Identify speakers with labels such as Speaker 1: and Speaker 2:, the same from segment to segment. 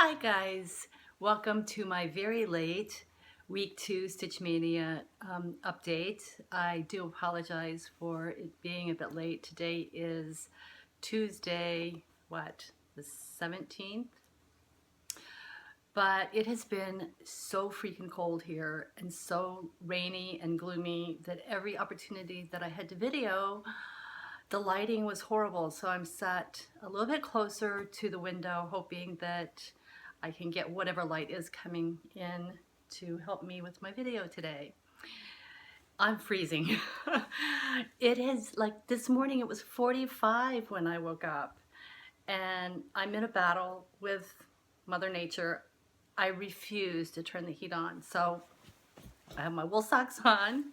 Speaker 1: Hi guys, welcome to my very late week 2 Stitch Mania update. I do apologize for it being a bit late. Today is Tuesday, the 17th? But it has been so freaking cold here and so rainy and gloomy that every opportunity that I had to video, the lighting was horrible. So I'm sat a little bit closer to the window hoping that I can get whatever light is coming in to help me with my video today. I'm freezing. It is like this morning it was 45 when I woke up, and I'm in a battle with Mother Nature. I refuse to turn the heat on. So I have my wool socks on.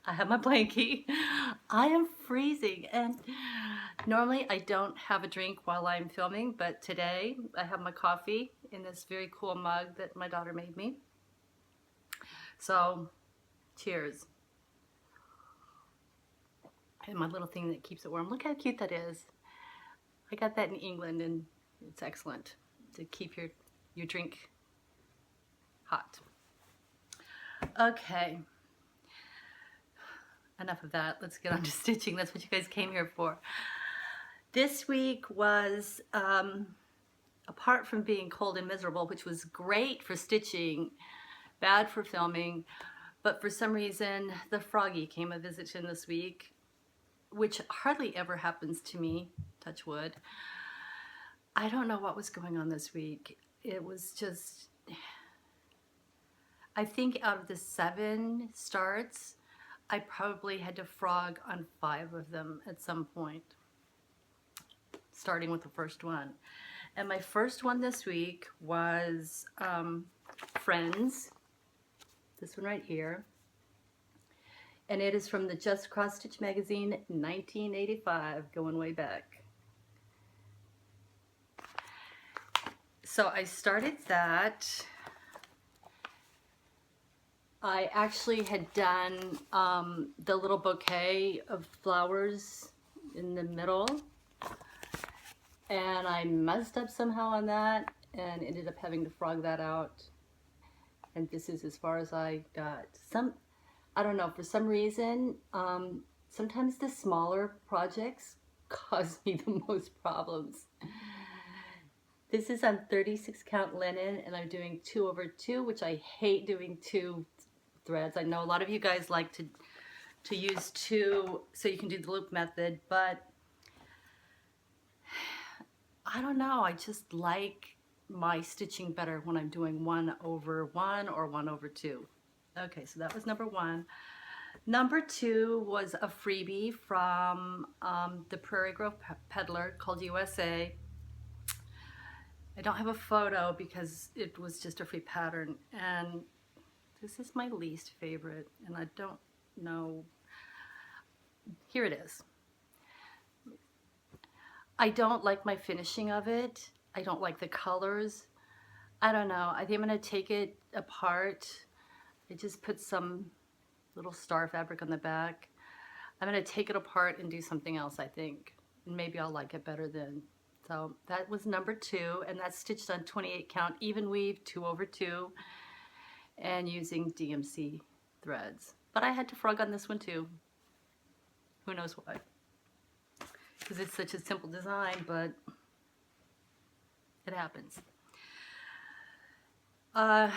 Speaker 1: I have my blankie. I am freezing, and normally I don't have a drink while I'm filming, but today I have my coffee in this very cool mug that my daughter made me. So, cheers. And my little thing that keeps it warm. Look how cute that is. I got that in England, and it's excellent to keep your drink hot. Okay. Enough of that. Let's get on to stitching. That's what you guys came here for. This week was, apart from being cold and miserable, which was great for stitching, bad for filming, but for some reason the froggy came a visit in this week, which hardly ever happens to me, touch wood. I don't know what was going on this week. It was just, I think out of the 7 starts, I probably had to frog on 5 of them at some point, starting with the first one. And my first one this week was Friends, this one right here. And it is from the Just Cross Stitch magazine, 1985, going way back. So I started that. I actually had done the little bouquet of flowers in the middle, and I messed up somehow on that and ended up having to frog that out. And this is as far as I got. I don't know, for some reason, sometimes the smaller projects cause me the most problems. This is on 36 count linen, and I'm doing 2/2, which I hate doing 2 threads. I know a lot of you guys like to use 2 so you can do the loop method, but I don't know, I just like my stitching better when I'm doing 1/1 or 1/2. Okay, so that was number 1. Number 2 was a freebie from the Prairie Grove Peddler called USA. I don't have a photo because it was just a free pattern, and this is my least favorite, and I don't know. Here it is. I don't like my finishing of it. I don't like the colors. I don't know. I think I'm going to take it apart. I just put some little star fabric on the back. I'm going to take it apart and do something else, I think. And maybe I'll like it better then. So that was number 2, and that's stitched on 28 count even weave, 2/2, and using DMC threads. But I had to frog on this one too. Who knows why? Because it's such a simple design, but it happens. On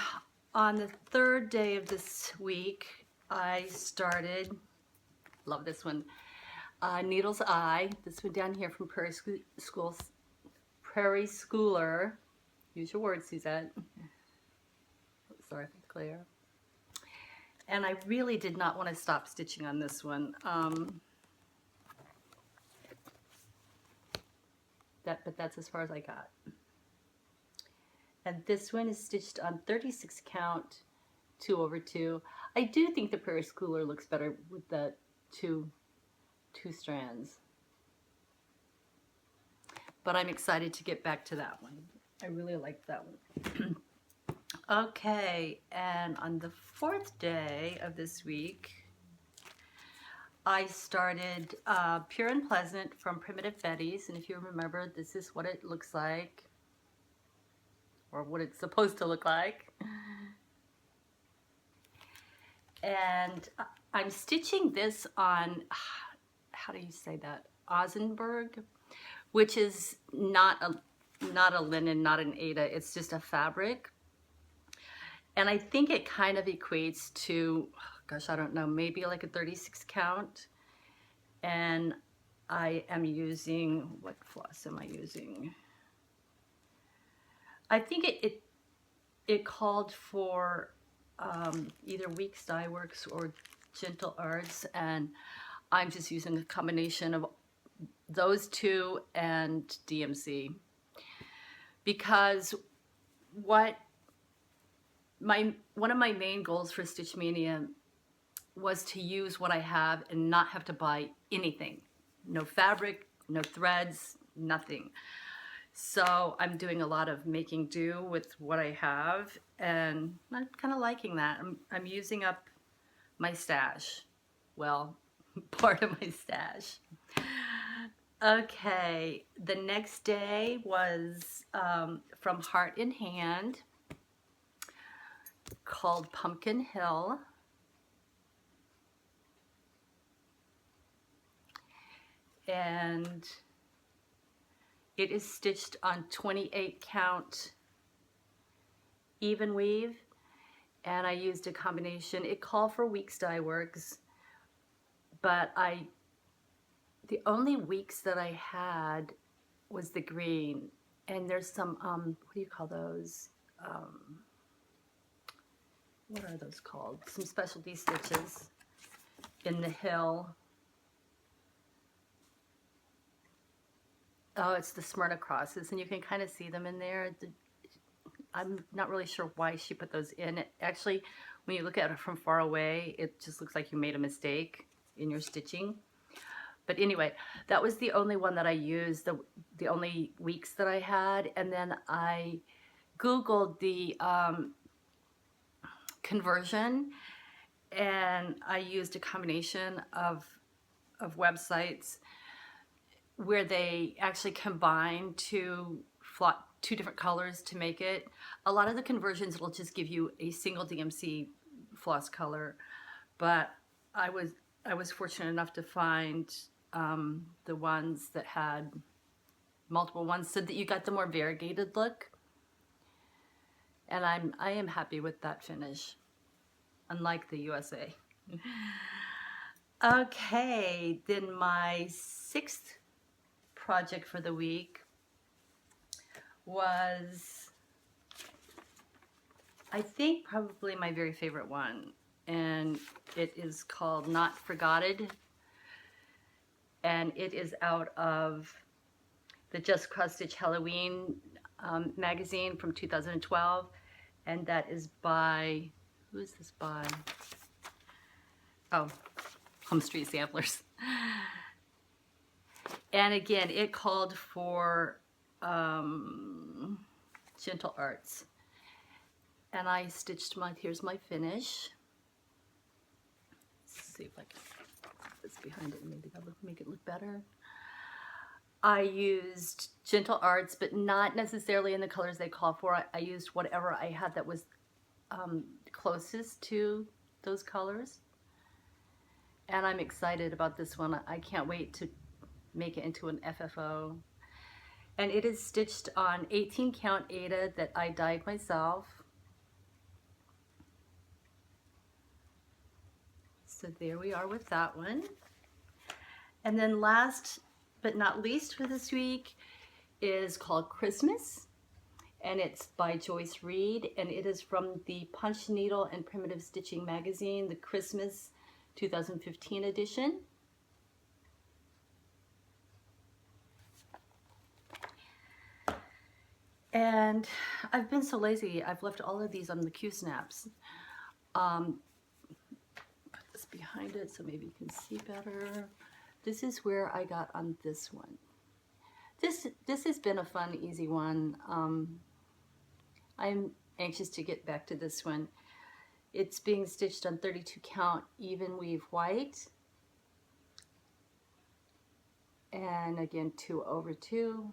Speaker 1: the 3rd day of this week, I started, love this one, Needle's Eye. This one down here from Prairie Schooler. Use your words, Suzette. Sorry if it's clear. And I really did not want to stop stitching on this one. But that's as far as I got. And this one is stitched on 36 count, 2/2. I do think the Prairie Schooler looks better with the two strands. But I'm excited to get back to that one. I really like that one. Okay, and on the 4th day of this week, I started Pure and Pleasant from Primitive Betty's, and if you remember, this is what it looks like. or what it's supposed to look like. And I'm stitching this on, how do you say that? Ozenberg, which is not a linen, not an Aida. It's just a fabric. And I think it kind of equates to, gosh, I don't know, maybe like a 36 count. And I am using, what floss am I using? I think it called for either Weeks Dye Works or Gentle Arts, and I'm just using a combination of those two and DMC, because one of my main goals for Stitch Maynia was to use what I have and not have to buy anything. No fabric, no threads, nothing. So I'm doing a lot of making do with what I have, and I'm kind of liking that. I'm using up my stash. Well, part of my stash. Okay, the next day was from Heart in Hand, called Pumpkin Hill. And it is stitched on 28 count even weave, and I used a combination. It called for Weeks Dye Works, but the only weeks that I had was the green, and there's some what do you call those? What are those called? Some specialty stitches in the hill. Oh, it's the Smyrna crosses, and you can kind of see them in there. I'm not really sure why she put those in. Actually, when you look at it from far away, it just looks like you made a mistake in your stitching. But anyway, that was the only one that I used, the only weeks that I had. And then I Googled the conversion, and I used a combination of websites where they actually combine two different colors to make it. A lot of the conversions will just give you a single DMC floss color, but I was fortunate enough to find the ones that had multiple ones, so that you got the more variegated look. And I am happy with that finish, unlike the USA. Okay, then my 6th project for the week was, I think, probably my very favorite one, and it is called Not Forgotten, and it is out of the Just Cross Stitch Halloween magazine from 2012, and that is by, who is this by? Oh, Home Street Samplers. And again, it called for Gentle Arts. And I stitched here's my finish. Let's see if I can put this behind it and maybe that'll make it look better. I used Gentle Arts, but not necessarily in the colors they call for. I used whatever I had that was closest to those colors. And I'm excited about this one. I can't wait to make it into an FFO. And it is stitched on 18 count Aida that I dyed myself. So there we are with that one. And then last but not least for this week is called Christmas, and it's by Joyce Reed, and it is from the Punch Needle and Primitive Stitching magazine, the Christmas 2015 edition. And I've been so lazy, I've left all of these on the Q-snaps. Put this behind it so maybe you can see better. This is where I got on this one. This has been a fun, easy one. I'm anxious to get back to this one. It's being stitched on 32 count even weave white. And again, 2/2.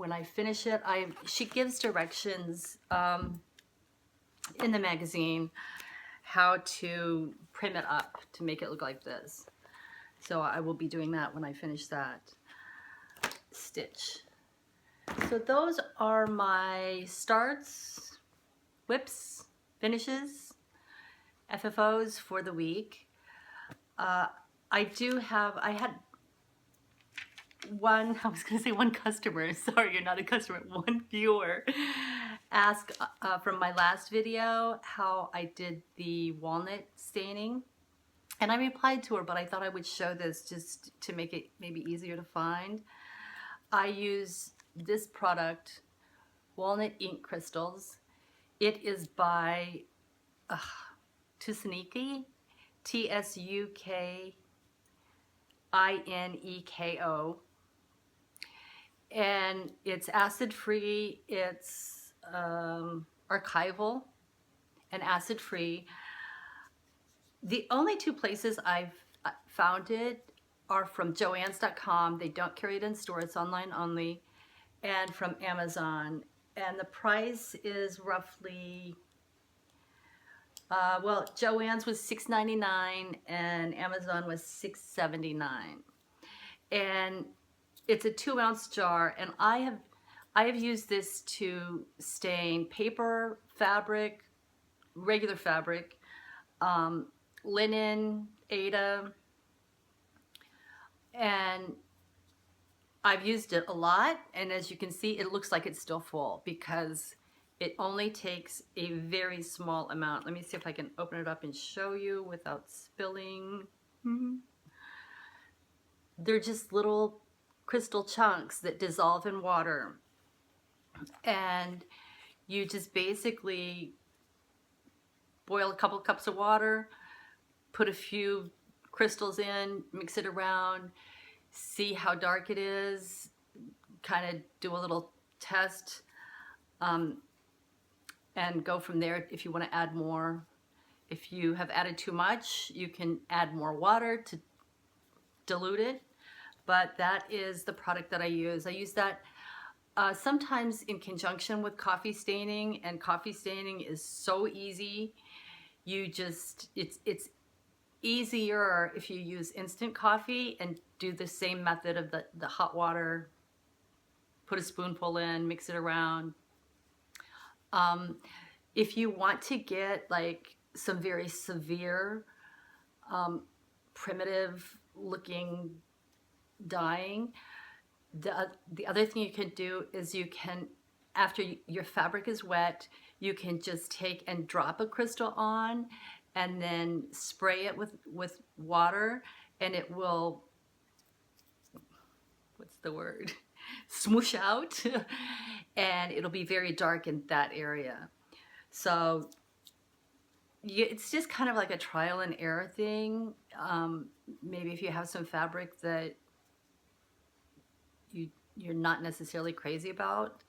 Speaker 1: when I finish it, she gives directions in the magazine how to prim it up to make it look like this. So I will be doing that when I finish that stitch. So those are my starts, whips, finishes, FFOs for the week. I had one, I was gonna say one customer, sorry, you're not a customer, one viewer ask from my last video how I did the walnut staining. And I replied to her, but I thought I would show this just to make it maybe easier to find. I use this product, Walnut Ink Crystals. It is by Tsukineko, Tsukineko. And it's acid-free, it's archival and acid-free. The only two places I've found it are from Joann's.com. They don't carry it in store, it's online only, and from Amazon. And the price is roughly, well, Joann's was $6.99 and Amazon was $6.79. And it's a 2-ounce jar, and I have used this to stain paper, fabric, regular fabric, linen, Aida, and I've used it a lot, and as you can see, it looks like it's still full because it only takes a very small amount. Let me see if I can open it up and show you without spilling. They're just little crystal chunks that dissolve in water, and you just basically boil a couple cups of water, put a few crystals in, mix it around, see how dark it is, kind of do a little test, and go from there if you want to add more. If you have added too much, you can add more water to dilute it. But that is the product that I use. I use that sometimes in conjunction with coffee staining, and coffee staining is so easy. You just, it's easier if you use instant coffee and do the same method of the hot water, put a spoonful in, mix it around. If you want to get like some very severe, primitive looking dyeing, the other thing you can do is you can, after your fabric is wet, you can just take and drop a crystal on and then spray it with water, and it will, what's the word, smoosh out, and it'll be very dark in that area. So it's just kind of like a trial and error thing. Maybe if you have some fabric that you're not necessarily crazy about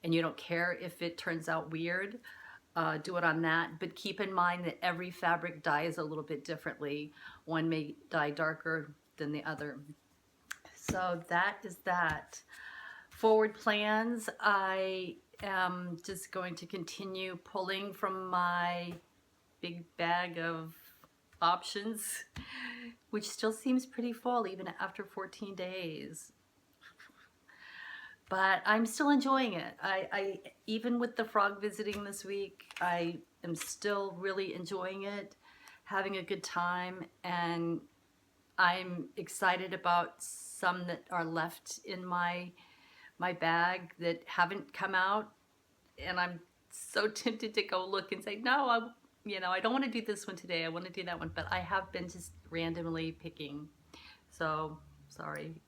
Speaker 1: and you don't care if it turns out weird, do it on that. But keep in mind that every fabric dyes a little bit differently. One may dye darker than the other. So that is that. Forward plans, I am just going to continue pulling from my big bag of options, which still seems pretty full even after 14 days. But I'm still enjoying it. I even with the frog visiting this week, I am still really enjoying it, having a good time, and I'm excited about some that are left in my bag that haven't come out, and I'm so tempted to go look and say, no, I don't want to do this one today, I want to do that one, but I have been just randomly picking, so sorry.